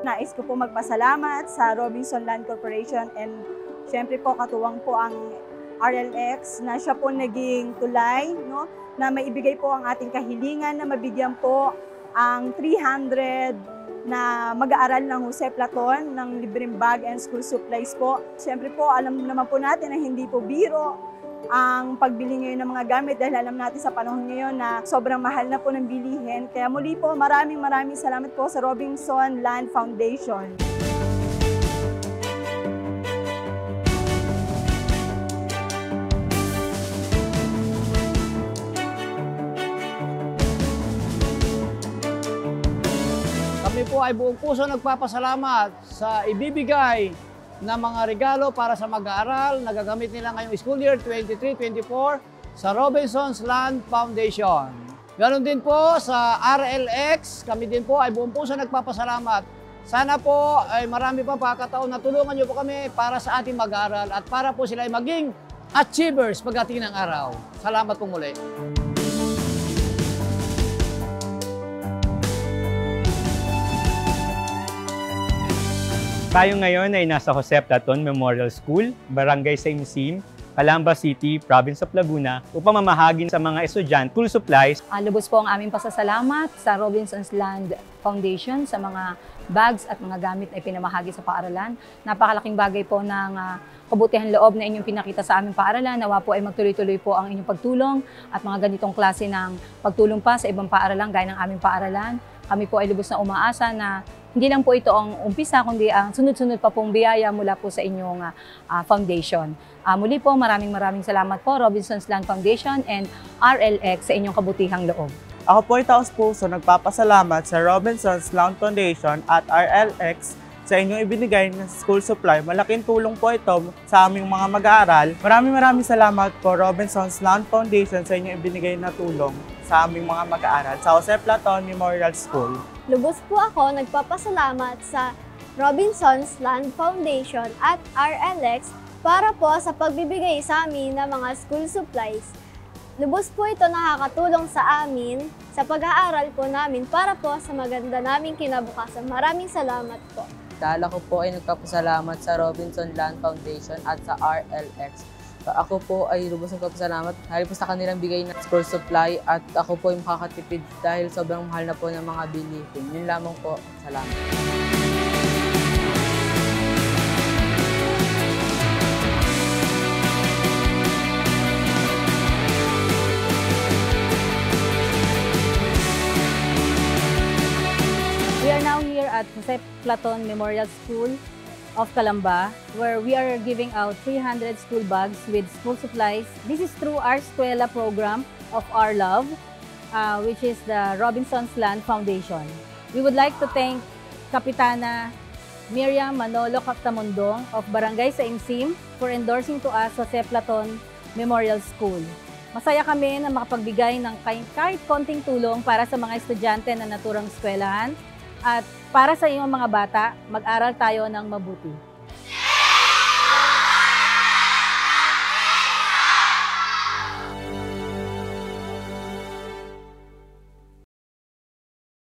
Nais ko po magpasalamat sa Robinson Land Corporation and syempre po katuwang po ang RLX na siya po naging tulay, no, na maibigay po ang ating kahilingan na mabigyan po ang 300 na mag-aaral ng Jose Platon ng libreng bag and school supplies po. Siyempre po, alam naman po natin na hindi po biro ang pagbili ngayon ng mga gamit dahil alam natin sa panahon ngayon na sobrang mahal na po ng bilihin. Kaya muli po, maraming salamat po sa Robinson Land Foundation. Kami po ay buong puso nagpapasalamat sa ibibigay na mga regalo para sa mag-aaral na gagamit nila ngayong school year 23-24 sa Robinson's Land Foundation. Ganon din po sa RLX, kami din po ay buong puso nagpapasalamat. Sana po ay marami pa pagkataon na tulungan niyo po kami para sa ating mag-aaral at para po sila ay maging achievers pagdating ng araw. Salamat po muli. Tayo ngayon ay nasa Jose Platon Memorial School, Barangay Saimsim, Calamba City, Province of Laguna upang mamahagi sa mga estudyante school supplies. Lubos po ang aming pasasalamat sa Robinson's Land Foundation sa mga bags at mga gamit na pinamahagi sa paaralan. Napakalaking bagay po ng kabutihan loob na inyong pinakita sa aming paaralan. Nawa po ay magtuloy-tuloy po ang inyong pagtulong at mga ganitong klase ng pagtulong pa sa ibang paaralan gaya ng aming paaralan. Kami po ay lubos na umaasa na hindi lang po ito ang umpisa, kundi ang sunod-sunod pa pong biyaya mula po sa inyong foundation. Muli po, maraming salamat po, Robinson's Land Foundation and RLX sa inyong kabutihang loob. Ako po ay taos-puso nagpapasalamat sa Robinson's Land Foundation at RLX sa inyong ibinigay na school supply. Malaking tulong po ito sa aming mga mag-aaral. Maraming salamat po, Robinson's Land Foundation, sa inyong ibinigay na tulong sa aming mga mag-aaral sa Jose Platon Memorial School. Lubos po ako nagpapasalamat sa Robinson's Land Foundation at RLX para po sa pagbibigay sa amin ng mga school supplies. Lubos po ito nakakatulong sa amin sa pag-aaral po namin para po sa maganda naming kinabukasan. Maraming salamat po. Ako po ay nagpapasalamat sa Robinson Land Foundation at sa RLX. Ako po ay lubos nagpapasalamat dahil po sa kanilang bigay na school supply at ako po ay makakatipid dahil sobrang mahal na po ng mga bilihin. Yun lamang po. Salamat. We are now here at Jose Platon Memorial School of Calamba, where we are giving out 300 school bags with school supplies. This is through our Escuela program of Our Love, which is the Robinson's Land Foundation. We would like to thank Kapitana Miriam Manolo Captamondong of Barangay Saimsim for endorsing to us Jose Platon Memorial School. Masaya kami na makapagbigay ng kahit konting tulong para sa mga estudyante na naturang eskwelahan at para sa iyong mga bata, mag-aral tayo ng mabuti.